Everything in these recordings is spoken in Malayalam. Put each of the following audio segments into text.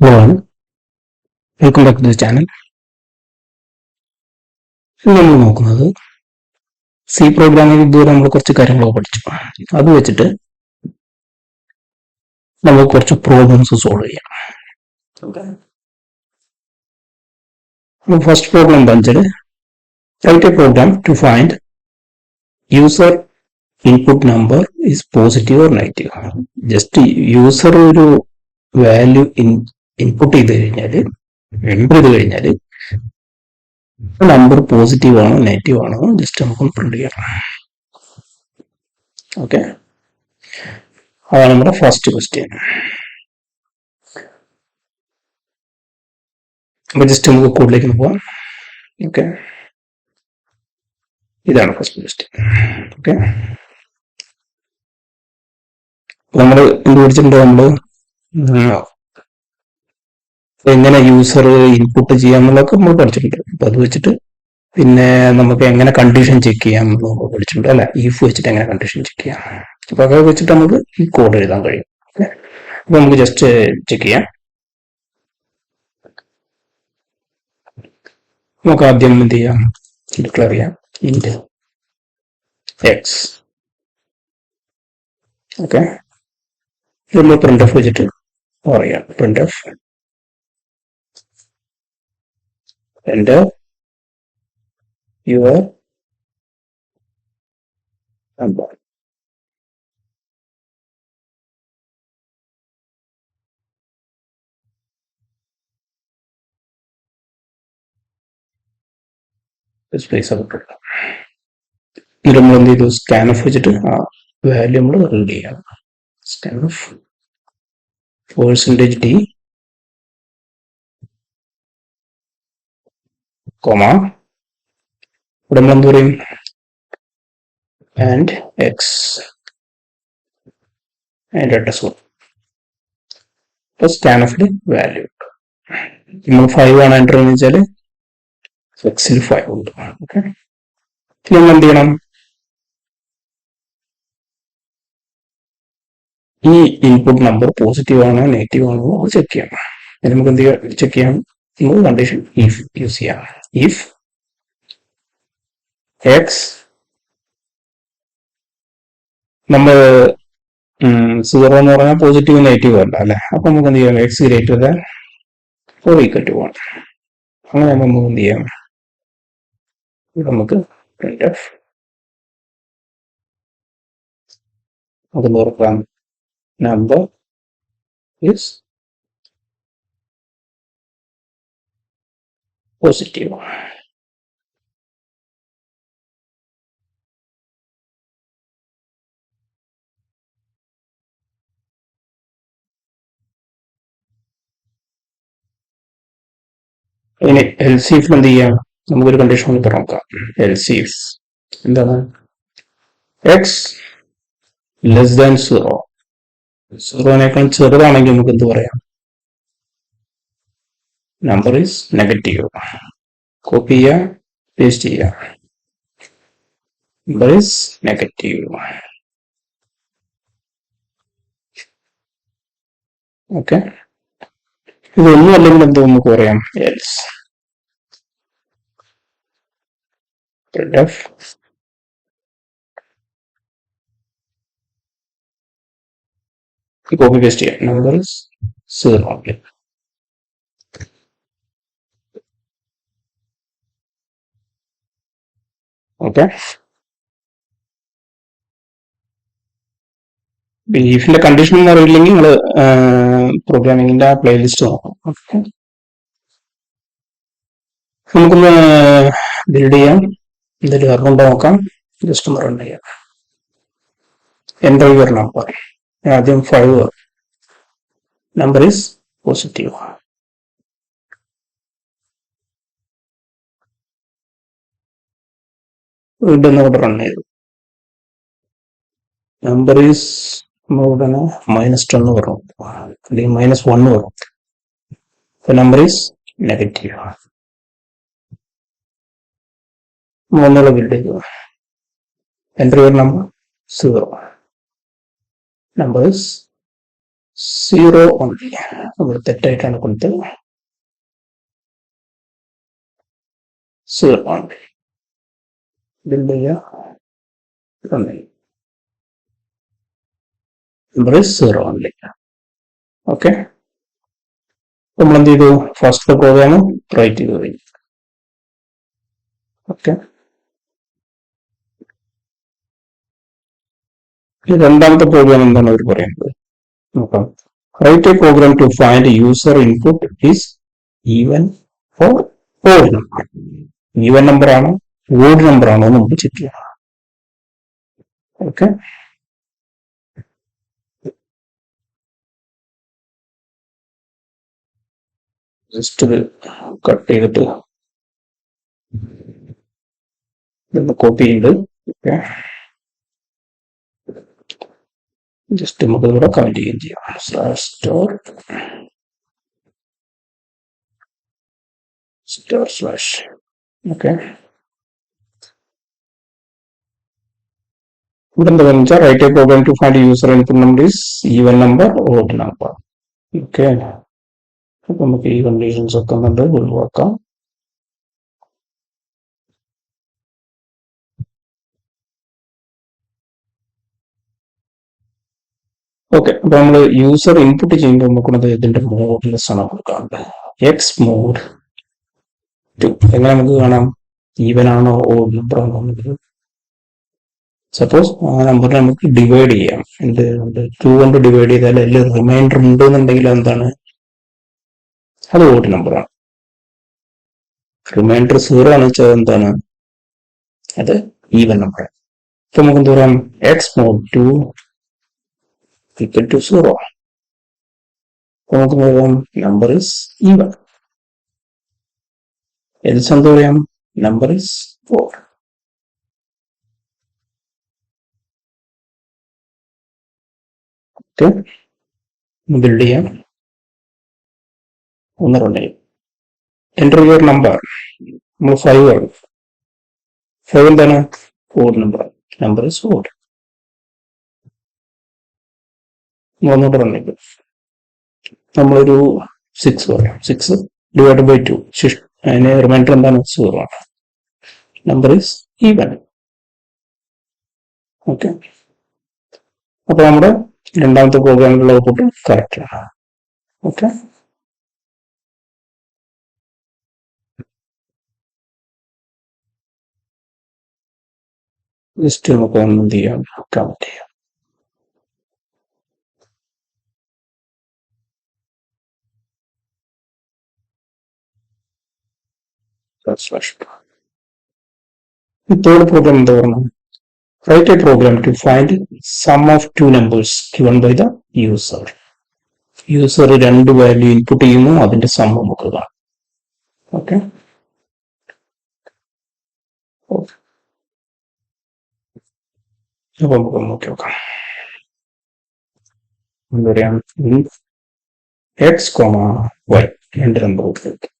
Hello, welcome back to the channel. ഇന്ന് നമ്മൾ നോക്കുന്നത് സി പ്രോഗ്രാമിംഗ് ഇതുവരെ നമ്മൾ കുറച്ച് കാര്യങ്ങളൊക്കെ പഠിച്ചു. അത് വെച്ചിട്ട് നമുക്ക് കുറച്ച് പ്രോബ്ലംസ് സോൾവ് ചെയ്യാം. ഫസ്റ്റ് പ്രോബ്ലം എന്താണെന്ന് വെച്ചാൽ write a program to find user input number is positive or negative. Just user ഒരു വാല്യൂ ഇൻപുട്ട് ചെയ്ത് കഴിഞ്ഞാൽ എൻ്റർ ചെയ്ത് കഴിഞ്ഞാൽ നമ്പർ പോസിറ്റീവ് ആണോ നെഗറ്റീവ് ആണോ ജസ്റ്റ് നമുക്ക് പ്രിന്റ് ചെയ്യണം. ഓക്കെ, അതാണ് നമ്മുടെ ഫസ്റ്റ് ക്വസ്റ്റ്യൻ. അപ്പൊ ജസ്റ്റ് നമുക്ക് കോഡിലേക്ക് പോവാം. ഓക്കെ, ഇതാണ് ഫസ്റ്റ് ക്വസ്റ്റ്യൻ. ഓക്കെ, നമ്മൾ കണ്ടുപിടിച്ചിട്ടുണ്ട് നമ്മൾ എങ്ങനെ യൂസർ ഇൻപുട്ട് ചെയ്യാന്നുള്ളതൊക്കെ നമ്മൾ പഠിച്ചിട്ടുണ്ട്. അപ്പൊ അത് വെച്ചിട്ട് പിന്നെ നമുക്ക് എങ്ങനെ കണ്ടീഷൻ ചെക്ക് ചെയ്യാം നമ്മൾ പഠിച്ചിട്ടുണ്ട് അല്ലെ. ഇഫ് വെച്ചിട്ട് എങ്ങനെ കണ്ടീഷൻ ചെക്ക് ചെയ്യാം, അപ്പൊ അതൊക്കെ വെച്ചിട്ട് നമുക്ക് ഈ കോഡ് എഴുതാൻ കഴിയും. ഓക്കെ, അപ്പൊ നമുക്ക് ജസ്റ്റ് ചെക്ക് ചെയ്യാം. നമുക്ക് ആദ്യം എന്ത് ചെയ്യാം, ഡിക്ലെയർ ചെയ്യാം ഇന്റ് എക്സ്. ഓക്കെ, നമ്മൾ പ്രിന്റ് എഫ് വെച്ചിട്ട് പറയാം. Print f enter your number. Space ആക്കിട്ടുണ്ട്. ഇത് നമ്മൾ എന്ത് ചെയ്തു, സ്കാൻ ഓഫ് വെച്ചിട്ട് ആ വാല്യൂ നമ്മൾ റീഡ് ചെയ്യാം. Scan of percentage D comma ഇവിടെ നമ്മൾ എന്ത് പറയും, ആൻഡ് എക്സ് ആൻഡ് അഡ്രസ് കൊടുക്കും. അപ്പൊ സ്കാൻ ഓഫിൽ വാല്യൂ നമ്മൾ 5 ആണ് എൻ്റർ എന്ന് വെച്ചാൽ എക്സിൽ 5 ഉണ്ട്. ഓക്കെ, നമ്മൾ എന്ത് ചെയ്യണം, ഈ ഇൻപുട്ട് നമ്പർ പോസിറ്റീവ് ആണോ നെഗറ്റീവ് ആണോ ചെക്ക് ചെയ്യണം. നമുക്ക് എന്ത് ചെക്ക് ചെയ്യാം, നമുക്ക് കണ്ടീഷൻ ഇഫ് യൂസ് ചെയ്യാം. ഇഫ് എക്സ് നമ്മൾ 0 എന്ന് പറഞ്ഞാൽ പോസിറ്റീവ് നെഗറ്റീവ് അല്ല അല്ലെ. അപ്പൊ നമുക്ക് എന്ത് ചെയ്യാം, X greater than or equal to 1. അങ്ങനെ നമുക്ക് എന്ത് ചെയ്യാം, നമുക്ക് നമുക്ക് നോക്കാം നമ്പർ is positive. ഇനി എൽസ് ഇഫ് എന്ത് ചെയ്യാം, നമുക്കൊരു കണ്ടീഷൻ കൂടി നോക്കാം. എൽസ് ഇഫ് എന്താണ്, എക്സ് ലെസ് ദാൻ 0, 0നേക്കാൾ ചെറുതാണെങ്കിൽ നമുക്ക് എന്ത് പറയാം, നമ്പർ ഈസ് നെഗറ്റീവ്. കോപ്പി ചെയ്യുക, പേസ്റ്റ് ചെയ്യുക, നമ്പർ ഈസ് നെഗറ്റീവ്. ഓക്കെ, ഇതൊന്നും അല്ലെങ്കിൽ എന്ത് നമുക്ക് പറയാം, എൽസ് കോപ്പി പേസ്റ്റ് ചെയ്യാം, നമ്പർ ഈസ് 0. ഓക്കെ, ബീഫിന്റെ കണ്ടീഷൻ ഒന്നും അറിയില്ലെങ്കിൽ നിങ്ങൾ പ്രോഗ്രാമിങ്ങിന്റെ പ്ലേലിസ്റ്റ് നോക്കാം. ഓക്കെ, നമുക്കൊന്ന് ബിൽഡ് ചെയ്യാം. എന്തൊരു എററുണ്ടോ നോക്കാം. ജസ്റ്റ് ഒന്ന് റൺ ചെയ്യാം. എൻ്റർ യുവർ നമ്പർ, ആദ്യം 5, നമ്പർ ഈസ് പോസിറ്റീവ്. വീണ്ടും ഇവിടെ റൺ ചെയ്തു, നമ്പർ ഈസ് ഉടനെ -10 വരും അല്ലെങ്കിൽ -1 വരും. Number is negative. ഒന്നുള്ള ബിൽഡ് ചെയ്യുക, enter your number 0, number is zero only നമ്മൾ തെറ്റായിട്ടാണ് കൊടുത്തത്. സീറോ ഓൺലി ബിൽഡ് ചെയ്യുക. Number zero only. ഓക്കെ, നമ്മൾ എന്ത് ചെയ്തു? ഫസ്റ്റ് പ്രോഗ്രാം റൈറ്റ് ചെയ്ത് കഴിഞ്ഞു. ഓക്കെ, രണ്ടാമത്തെ പ്രോഗ്രാം എന്താണ് അവർ പറയുന്നത് നോക്കാം. Write a program to find user input is even for odd number. Even number ആണോ ഓഡ് നമ്പർ ആണോ നമുക്ക് ചെക്ക് ചെയ്യണം. ഓക്കെ, ജസ്റ്റ് ഇത് കട്ട് ചെയ്തിട്ട് ഇതൊന്ന് കോപ്പി ചെയ്ത് ഓക്കെ ജസ്റ്റ് നമുക്ക് ഇവിടെ കമന്റ് ചെയ്യുകയും ചെയ്യാം. /*/ ഓക്കെ, ഇവിടെ എന്താ പറയുക വെച്ചാൽ write a program to find user input number is even number odd number. Okay, അപ്പൊ നമുക്ക് ഈ കണ്ടീഷൻസ് ഒക്കെ കണ്ട് ഒഴിവാക്കാം. ഓക്കെ, അപ്പൊ നമ്മൾ യൂസർ ഇൻപുട്ട് ചെയ്യുമ്പോൾ നമുക്കുള്ളത് ഇതിന്റെ മോഡ്ലെസ് ആണ് കൊടുക്കാറുണ്ട്. എക്സ് മോഡ് ടു എങ്ങനെ നമുക്ക് കാണാം? ഈവൻ ആണോ ഓഡ് നമ്പർ ആണോ എന്നുള്ളത്. സപ്പോസ് ആ നമ്പറിനെ നമുക്ക് ഡിവൈഡ് ചെയ്യാം. എന്ത് 2 കൊണ്ട് ഡിവൈഡ് ചെയ്താൽ അതിൽ റിമൈൻഡർ ഉണ്ട് എന്നുണ്ടെങ്കിൽ എന്താണ്? അത് ഓഡ് നമ്പറാണ്. റിമൈൻഡർ 0 ആണ് വെച്ചാൽ എന്താണ്? അത് ഈവൻ നമ്പർ. അപ്പൊ നമുക്ക് എന്ത് പറയാം? X mod two equal to 0. നമുക്ക് പറയാം നമ്പർ ഇസ് ഈവൻ. എൽസ് എന്ത് പറയാം? Number is odd. Okay, build ചെയ്യാം. ഒന്ന് റൺ ചെയ്യും. Enter your number. നമ്മൾ 5 ആണ്. 5 എന്താണ്? Odd number. Number is odd. ഒന്നുകൂടെ റൺ ചെയ്യും. നമ്മളൊരു 6 പറയാം. 6 ഡിവൈഡ് ബൈ 2. അതിന് റിമൈൻഡർ എന്താണ്? 0 ആണ്. Number is even. ഓക്കെ, അപ്പൊ നമ്മുടെ രണ്ടാമത്തെ പ്രോഗ്രാമിലുള്ള ഔട്ട്പുട്ട് കറക്റ്റ് ആണ്. ഓക്കെ, ജസ്റ്റ് നമുക്ക് എന്ത് ചെയ്യാം? കമന്റ് ചെയ്യാം. തേർഡ് പ്രോഗ്രാം എന്താ പറഞ്ഞത്? Write a program to find sum of two numbers given by the user. User രണ്ട് വാല്യൂ ഇൻപുട്ട് ചെയ്യുന്നു, അതിന്റെ സം നമുക്ക് കാണാം. ഓക്കെ, അപ്പൊ നമുക്ക് നോക്കി നോക്കാം. എന്താ പറയാം? എക്സ് കോമ വൈ രണ്ട് നമ്പർ കൊടുക്കും.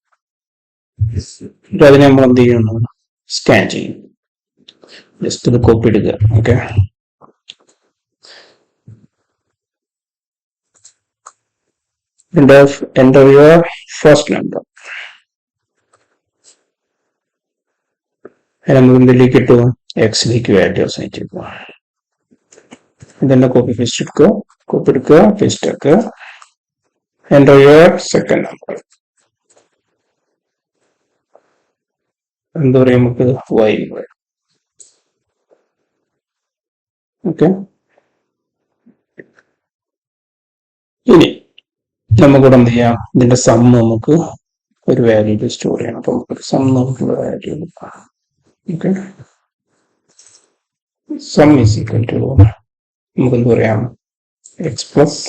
അതിനെ നമ്മൾ എന്ത് ചെയ്യുന്നു? സ്കാൻ ചെയ്യും. ജസ്റ്റ് ഇത് കോപ്പി എടുക്കുക. Okay, enter your first number. നമുക്ക് എന്തിലേക്ക് ഇട്ടു? എക്സിലേക്ക് വാല്യൂ അസൈൻ ചെയ്യുക. ഇതെന്നെ കോപ്പി പേസ്റ്റ് എടുക്കുക, കോപ്പി എടുക്കുക, പേസ്റ്റ് ആക്കുക. enter your second number. എന്താ പറയാ? നമുക്ക് y. ഓക്കെ, ഇനി നമുക്കിവിടെ എന്ത് ചെയ്യാം? ഇതിന്റെ സം നമുക്ക് ഒരു വാല്യൂ സ്റ്റോർ ചെയ്യണം. അപ്പൊ നമുക്ക് സം നമുക്കുള്ള വാല്യൂ കൊടുക്കാം. Okay, sum is equal to നമുക്ക് എന്ത് പറയാം? എക്സ് പ്ലസ്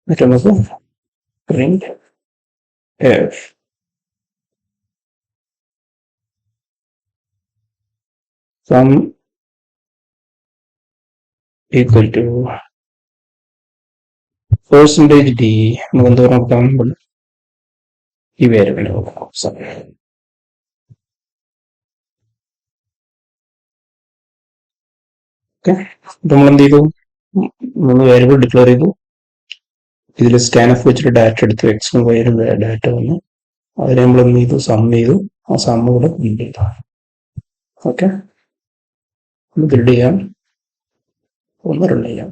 എന്നിട്ട് നമുക്ക് print f sum equal to percentage d. നമുക്ക് എന്ത് നോക്കാം? ഈ വേരിയബിൾ നോക്കാം. ഓക്കെ, നമ്മൾ എന്ത് ചെയ്തു? 3 വേരിയബിൾ ഡിക്ലെയർ ചെയ്തു. ഇതിൽ സ്കാൻഎഫ് വെച്ചിട്ട് ഡാറ്റ എടുത്തു, എക്സും വൈയും ഡാറ്റ വന്നു. അതിനെ നമ്മൾ എന്ത് ചെയ്തു? സം ചെയ്തു. ആ സം കൂടെ ബിൽഡ് ചെയ്തു. ഓക്കെ, ബിൽഡ് ചെയ്യാം, ഒന്ന് റൺ ചെയ്യാം.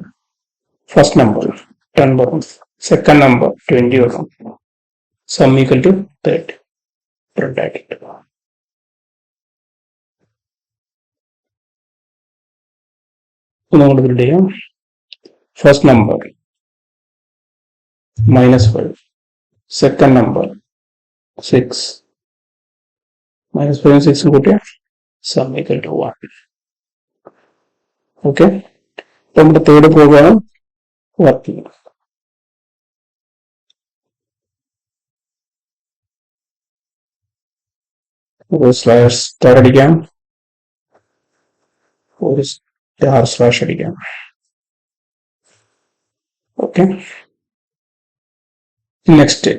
ഫസ്റ്റ് നമ്പർ 10 വരും, സെക്കൻഡ് നമ്പർ 20 വരും, സം ഈക്വൽ ടു 30 പ്രിന്റ് ആക്കിയിട്ട് ഒന്നുകൂടെ ബിൽഡ് ചെയ്യാം. ഫസ്റ്റ് നമ്പർ -5, സെക്കൻഡ് നമ്പർ 6, -5 6 കൂട്ടിയ സം ഈക്വൽ ടു 1. ഓക്കെ, നമ്മുടെ തേർഡ് പ്രോഗ്രാം വർക്ക് ചെയ്യും. ഒരു സ്ലാഷ് സ്റ്റാർ അടിക്കാം, ഒരു സ്റ്റാർ സ്ലാഷ് അടിക്കാം. Okay, next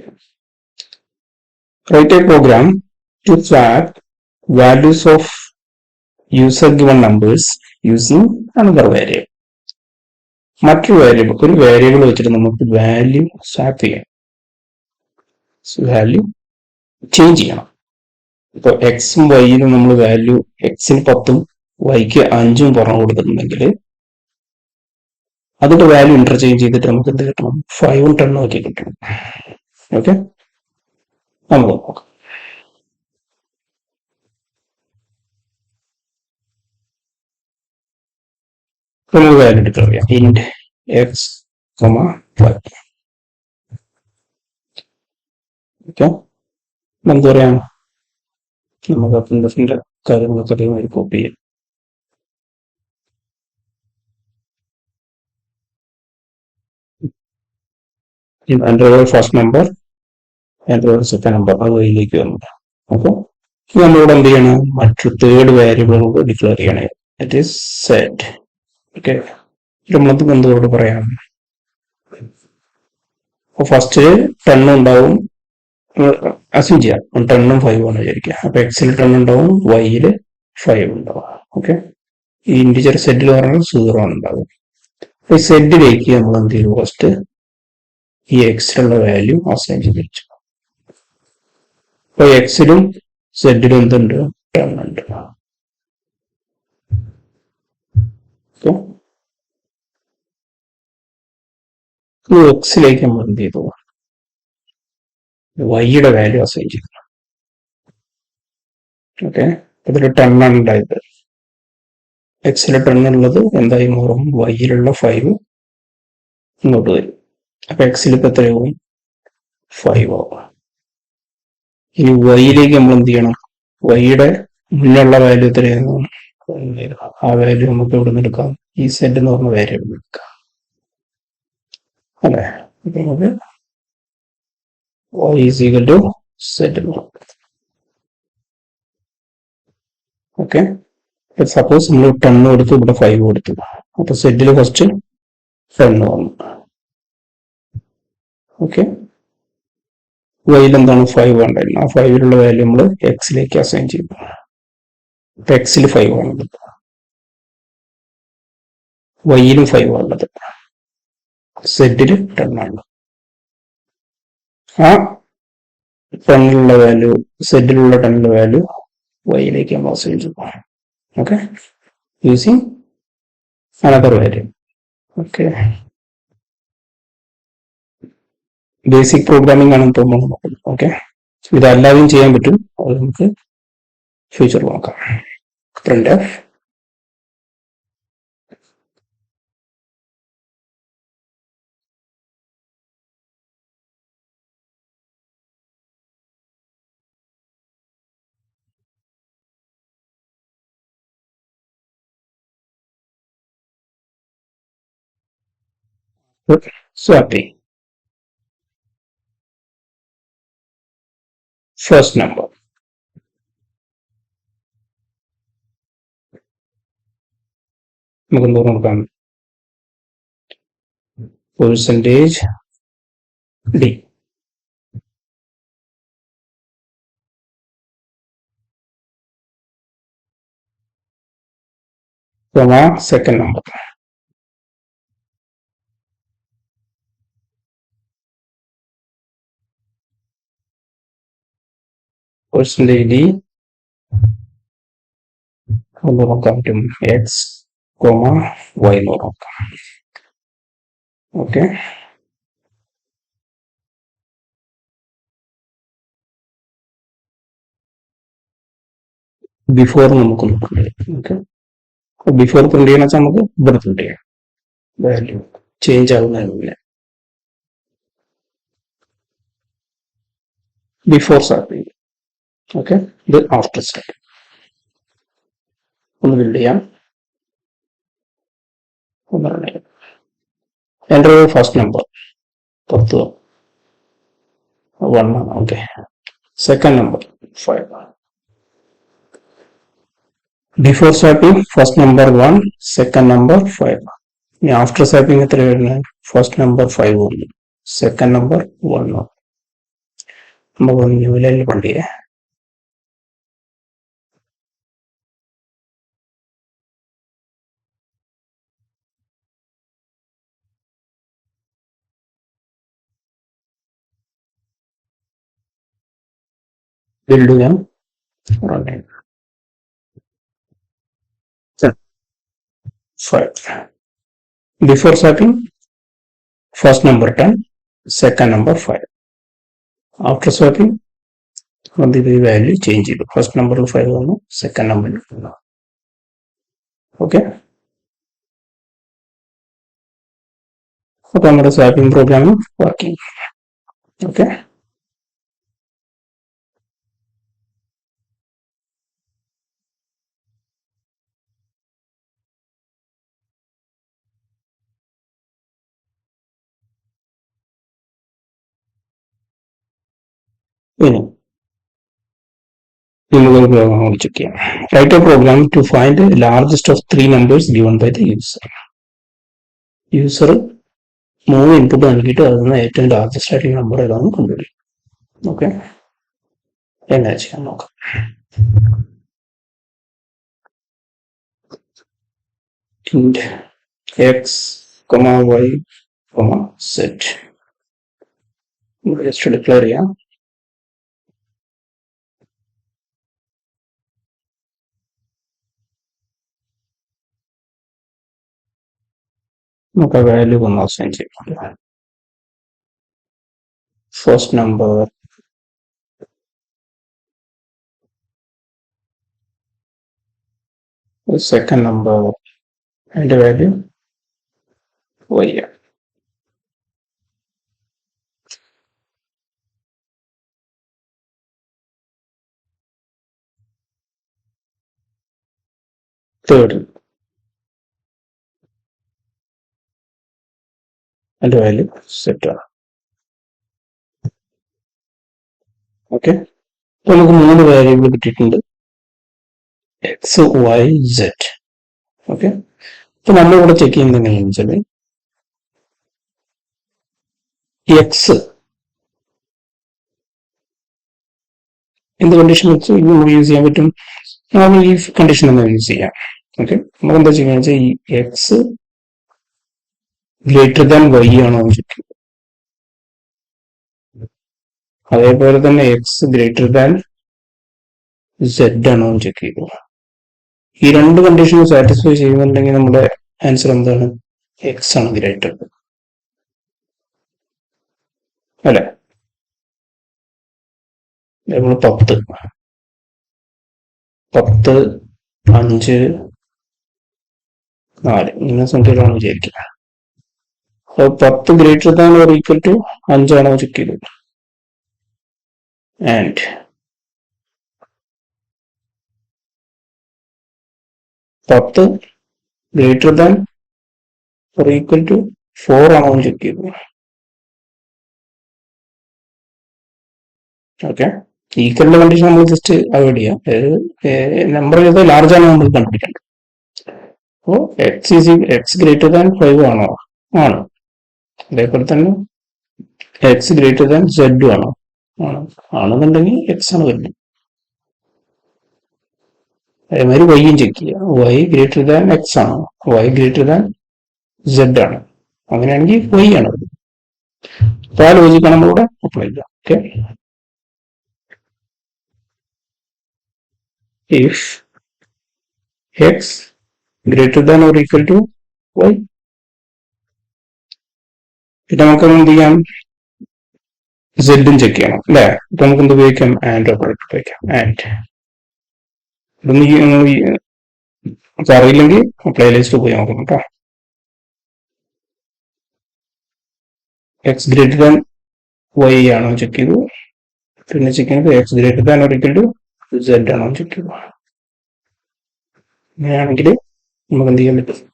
write a program to swap values of user given numbers using another variable. മറ്റൊരു വേരിയബിൾ, ഒരു വേരിയബിൾ വെച്ചിട്ട് നമുക്ക് വാല്യൂ സ്വാപ്പ് ചെയ്യാം, വാല്യൂ ചേഞ്ച് ചെയ്യണം. ഇപ്പോൾ എക്സും വൈയിലും നമ്മൾ വാല്യൂ എക്സിന് 10ഉം വൈക്ക് 5ഉം പറഞ്ഞു കൊടുത്തിട്ടുണ്ടെങ്കിൽ അതിന്റെ വാല്യൂ ഇന്റർചേഞ്ച് ചെയ്തിട്ട് നമുക്ക് എന്ത് കിട്ടണം? 5ഉം 10ഉം ഒക്കെ കിട്ടണം. ഓക്കെ, നമുക്ക് നോക്കാം. നമുക്ക് വാല്യൂ ഡിക്ലെയർ ചെയ്യാം, ഇന്റ് എക്സ്, 5. ഓക്കെ, നമുക്ക് പറയാം, നമുക്ക് പ്രിന്റഫിന്റെ കാര്യങ്ങളൊക്കെ അതേമാതിരി കോപ്പി ചെയ്യാം. എൻ്റെ ഫസ്റ്റ് നമ്പർ, എൻ്റെ സെക്കൻഡ് നമ്പർ, അത് വഴിയിലേക്ക് വന്നു. അപ്പോൾ നമ്മളിവിടെ എന്ത് ചെയ്യണം? മറ്റു തേർഡ് വേരിയബിൾ നമുക്ക് ഡിക്ലെയർ ചെയ്യണേ, ഇറ്റ് ഈസ് സെറ്റ്. ഓക്കെ, നമ്മളത് എന്തോട് പറയാം? ഫസ്റ്റ് 10 ഉണ്ടാവും, അസ്യൂം ചെയ്യാം 10ഉം 5ഉം ആണ് വിചാരിക്കുക. അപ്പൊ എക്സിൽ 10 ഉണ്ടാവും, വൈയിൽ 5 ഉണ്ടാവും. ഓക്കെ, ഈ ഇന്റിജർ സെറ്റിൽ പറഞ്ഞാൽ 0 ആണ് ഉണ്ടാവും. ഈ സെറ്റിലേക്ക് നമ്മൾ എന്ത് ചെയ്തു? ഫസ്റ്റ് ഈ എക്സിലുള്ള വാല്യൂ അസൈൻ ചെയ്ത് വെച്ചു. അപ്പൊ എക്സിലും സെറ്റിലും എന്തുണ്ട്? 10 ഉണ്ട്. എക്സിലേക്ക് നമ്മൾ എന്ത് ചെയ്തു? വൈയുടെ വാല്യൂ അസൈൻ ചെയ്തു. ഓക്കെ, ഇതിൽ 10 ആണ് ഉണ്ടായത്, എക്സിലെ 10 ഉള്ളത് എന്തായി മാറും? വൈയിലുള്ള 5 ഇങ്ങോട്ട് വരും. അപ്പൊ എക്സിൽ ഇപ്പൊ എത്രയാവും? 5 ആവും. ഇനി വൈയിലേക്ക് നമ്മൾ എന്ത് ചെയ്യണം? വൈയുടെ മുന്നുള്ള വാല്യൂ എത്രയായിരുന്നു? ആ വാല്യൂ നമുക്ക് ഇവിടെ നിന്ന് എടുക്കാം, ഈ സെറ്റ് എന്ന് പറഞ്ഞ വേരിയബിൾ എടുക്കാം, അല്ലെ? അപ്പൊ നമുക്ക് y is equal to z. Okay, suppose നമ്മൾ 10 കൊടുത്തു, ഇവിടെ 5 കൊടുത്തു, അപ്പൊ സെറ്റിൽ ഫസ്റ്റ് 10 വന്നു. ഓക്കെ, വൈയിൽ എന്താണ്? 5 വേണ്ടായിരുന്നു, ആ 5ലുള്ള വാല്യൂ നമ്മൾ എക്സിലേക്ക് അസൈൻ ചെയ്തു. ഇപ്പൊ എക്സിൽ 5 ആണുള്ളത്, വൈയിലും 5 ആണുള്ളത്, സെറ്റിൽ 10 ആണ്. ആ 10ലുള്ള വാല്യൂ, സെറ്റിലുള്ള 10ലുള്ള വാല്യൂ വൈയിലേക്ക് നമ്മൾ അസൈൻ ചെയ്തു. Okay, using another value. Okay, basic programming ആണ് ഇപ്പോൾ നമ്മൾ നോക്കുന്നത്. ഓക്കെ, ഇതല്ലാതെയും ചെയ്യാൻ പറ്റും, അത് നമുക്ക് ഫ്യൂച്ചറിൽ നോക്കാം. Print F swapping first number. നമുക്ക് എന്തോ നോക്കാം, percentage d. comma second number. Percentage ഒന്ന് നോക്കാൻ പറ്റും എക്സ് കോമ വൈ എന്ന് നോക്കാം. ഓക്കെ, ബിഫോർ നമുക്ക് നോക്കാം. ഓക്കെ, ബിഫോർ പ്രിന്റ് ചെയ്യണം വെച്ചാൽ നമുക്ക് ഇവിടെ പ്രിന്റ് ചെയ്യാം. വാല്യൂ ചേഞ്ച് ആകുന്നതിന് ബിഫോർ സ്റ്റാർട്ടിങ്. ഓക്കെ, ഇത് ആഫ്റ്റർ സ്റ്റാർട്ടിങ്. ഒന്ന് ബിൽഡ് ചെയ്യാം. എൻ്റെ ഫസ്റ്റ് നമ്പർ 10 1 ആണ്. Okay, second number 5. Before swapping first number 1, second number 5. ഇനി ആഫ്റ്റർ സ്വാപ്പിംഗ് എത്ര വരുന്നത്? ഫസ്റ്റ് നമ്പർ 5 വന്നു, സെക്കൻഡ് നമ്പർ 1. നമുക്ക് ന്യൂ ലൈനിൽ പ്രിന്റ് ചെയ്യാം. ബിൽഡ് ചെയ്യാം. Before swapping, first number 10, second number 5. After swapping, the value change it. First number 5 on second number. Okay. So, our swapping program is working. Okay. Write a program to find the largest of 3 numbers given by the user. User 3 input നൽകിയിട്ട് അതിന് ഏറ്റവും ലാർജസ്റ്റ് ആയിട്ടുള്ള നമ്പർ ഏതാണെന്ന് കണ്ടുപിടിക്കും. ഓക്കെ, എങ്ങനെ ചെയ്യാൻ നോക്കാം. int x, y, z. Just declare ചെയ്യാം. നമുക്ക് വാല്യൂ ഒന്ന് അസൈൻ ചെയ്യാം. ഫസ്റ്റ് നമ്പർ, സെക്കൻഡ് നമ്പർ, അതിന്റെ വാല്യൂ y. തേർഡ് അതിന്റെ വാല്യൂ സെറ്റ് ആണ്. ഓക്കെ, അപ്പൊ നമുക്ക് 3 വാല്യൂകൾ കിട്ടിയിട്ടുണ്ട്, എക്സ്, വൈ, സെഡ്. ഓക്കെ, അപ്പൊ നമ്മളിവിടെ ചെക്ക് ചെയ്യുന്നത് എങ്ങനെയാണെന്ന് വെച്ചാൽ എക്സ് എന്ത് കണ്ടീഷൻ വെച്ച് നമുക്ക് യൂസ് ചെയ്യാൻ പറ്റും? നോർമൽ ഈ കണ്ടീഷൻ തന്നെ യൂസ് ചെയ്യാം. ഓക്കെ, നമുക്ക് എന്താ ചെയ്യാന്ന് വെച്ചാൽ ഈ എക്സ് ഗ്രേറ്റർ ദാൻ വൈ ആണോ എന്ന് ചെക്ക് ചെയ്യും. അതേപോലെ തന്നെ എക്സ് ഗ്രേറ്റർ ദാൻ സെഡ് ആണോ എന്ന് ചെക്ക് ചെയ്തു. ഈ 2 കണ്ടീഷനും സാറ്റിസ്ഫൈ ചെയ്യുന്നുണ്ടെങ്കിൽ നമ്മുടെ ആൻസർ എന്താണ്? എക്സ് ആണ് ഗ്രേറ്റർ, അല്ലെ? നമ്മൾ 10, 5, 4 ഇങ്ങനെ സംഖ്യകളാണ് വിചാരിക്കുക. അപ്പൊ 10 greater than or equal to 5 ആണോ ചെക്ക് ചെയ്തു. And 10 greater than or equal to 4 ആണോ ചെക്ക് ചെയ്തു. ഓക്കെ, ഈക്വലിന്റെ കണ്ടീഷൻ നമ്മൾ ജസ്റ്റ് അവോയ്ഡ് ചെയ്യാം. നമ്പർ ചെയ്ത് ലാർജ് ആണോ നമ്മൾ കണ്ടുപിടിക്കേണ്ടത്. അപ്പോൾ എക്സ് ഗ്രേറ്റർ ദാൻ 5 ആണോ? ആണ്. അതേപോലെ തന്നെ എക്സ് ഗ്രേറ്റർ ദാൻ സെഡ് ആണോ? ആണെന്നുണ്ടെങ്കിൽ എക്സ് ആണ് വരുന്നത്. അതേമാതിരി വൈയും ചെക്ക് ചെയ്യാം. വൈ ഗ്രേറ്റർ ദാൻ എക്സ് ആണോ, വൈ ഗ്രേറ്റർ ദാൻ സെഡ് ആണ്, അങ്ങനെയാണെങ്കിൽ വൈ ആണ്. അപ്പൊ ആ ലോജിക്കാണ് നമ്മളിവിടെ അപ്ലൈ ചെയ്യാം. Okay, if x greater than or equal to y, പിന്നെ നമുക്ക് എന്ത് ചെയ്യാം, സെഡും ചെക്ക് ചെയ്യണം അല്ലെ. അപ്പൊ നമുക്ക് എന്ത് ഉപയോഗിക്കാം, ആൻഡ് ഓപ്പറേറ്റർ ഉപയോഗിക്കാം. ആൻഡ് ഇതൊന്നും അറിയില്ലെങ്കിൽ പ്ലേ ലിസ്റ്റ് പോയി നോക്കണം കേട്ടോ. എക്സ് ഗ്രേറ്റർ ദാൻ വൈ ആണോ ചെക്ക് ചെയ്തു, പിന്നെ ചെക്ക് ചെയ്യുന്നത് x greater than or equal to z ആണോ ചെക്ക് ചെയ്തു. അങ്ങനെയാണെങ്കിൽ നമുക്ക് എന്ത് ചെയ്യാൻ പറ്റും,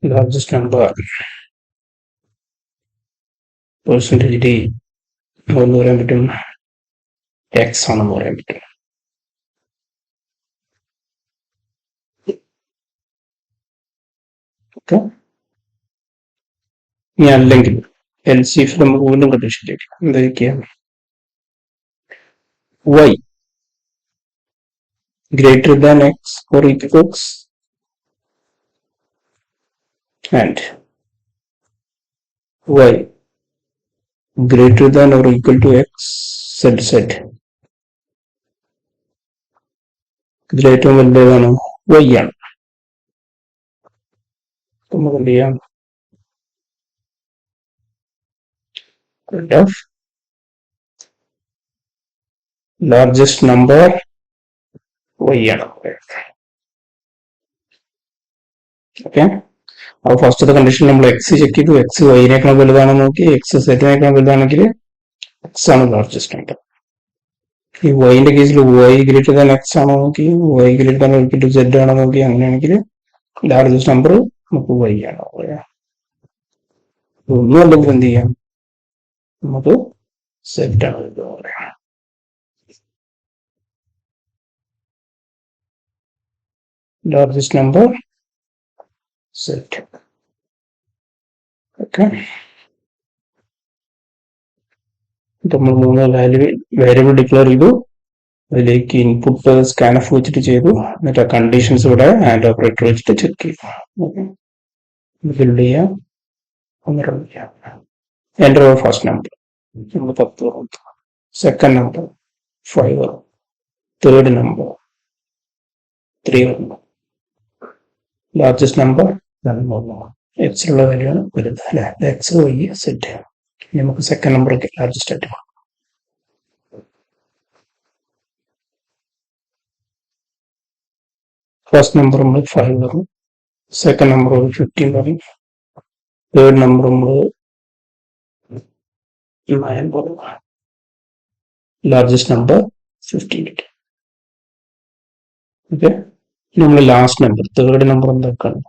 largest number percentage d എന്ന് പറയാൻ പറ്റും, എക്സ് ആണെന്ന് പറയാൻ പറ്റും. ഓക്കെ, ഇനി അല്ലെങ്കിൽ LCF നമുക്ക് വീണ്ടും കണ്ടീഷൻ ചെയ്യാം. എന്തൊക്കെയാണ്, y greater than x or equal to x and y greater than or equal to x z ഇതിലേറ്റവും വലുതാണ് y ആണ്. നമുക്ക് എന്ത് ചെയ്യാം, largest number y ആണ്. ഓക്കെ, അപ്പോൾ ഫസ്റ്റത്തെ കണ്ടീഷൻ നമ്മൾ എക്സ് ചെക്ക് ചെയ്തു, എക്സ് വൈനേക്കാൾ വലുതാണോ നോക്കി, എക്സ് സെറ്റിനേക്കാൾ വലുതാണെങ്കിൽ എക്സ് ആണ് ലാർജസ്റ്റ് നമ്പർ. ഈ വൈന്റെ കേസിൽ വൈ ഗ്രേറ്റർ ദാൻ എക്സ് ആണോ നോക്കി, y greater than equal to z ആണോ നോക്കി, അങ്ങനെയാണെങ്കിൽ ലാർജസ്റ്റ് നമ്പർ നമുക്ക് വൈ ആണ്. ഒന്നും അല്ലെങ്കിൽ എന്ത് ചെയ്യാം, നമുക്ക് സെഡ് ആണ് പറയാം. largest number set. Okay, നമ്മൾ മൂന്ന് വേരിയബിൾ ഡിക്ലെയർ ചെയ്തു, അതിലേക്ക് ഇൻപുട്ട് സ്കാൻഎഫ് വെച്ചിട്ട് ചെയ്തു, എന്നിട്ട് ആ കണ്ടീഷൻസ് ഇവിടെ ആൻഡ് ഓപ്പറേറ്റർ വെച്ചിട്ട് ചെക്ക് ചെയ്തു. ഓക്കെ, ബിൽഡ് ചെയ്യാം, റൺ ചെയ്യാം. എൻ്റർ ഫസ്റ്റ് നമ്പർ നമ്മൾ 10 വരും, സെക്കൻഡ് നമ്പർ 5 വരും, തേർഡ് നമ്പർ 3 വരും, ലാർജസ്റ്റ് നമ്പർ എക്സിലുള്ള വാല്യൂ ആണ് വലുത് അല്ലെ, എക്സ് വൈ സെറ്റ്. നമുക്ക് സെക്കൻഡ് നമ്പർ ലാർജസ്റ്റ് ആയിട്ട് ഫസ്റ്റ് നമ്പർ നമ്മൾ 5 വരും, സെക്കൻഡ് നമ്പർ 15 വരും, തേർഡ് നമ്പർ നമ്മൾ 9 വരും, ലാർജസ്റ്റ് നമ്പർ 15. ഓക്കെ, നമ്മൾ ലാസ്റ്റ് നമ്പർ തേർഡ് നമ്പർ എന്തൊക്കെയാണ്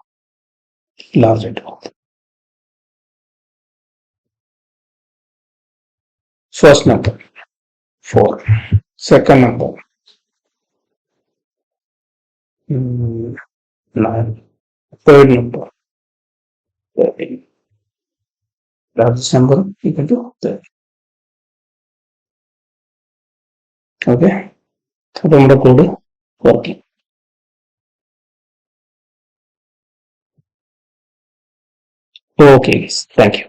ലാർജ് ആയിട്ട് പോകും. First number 4, second number 9, third number 13, largest number equal to 30. Okay, അപ്പൊ നമ്മുടെ code working. Okay, thank you.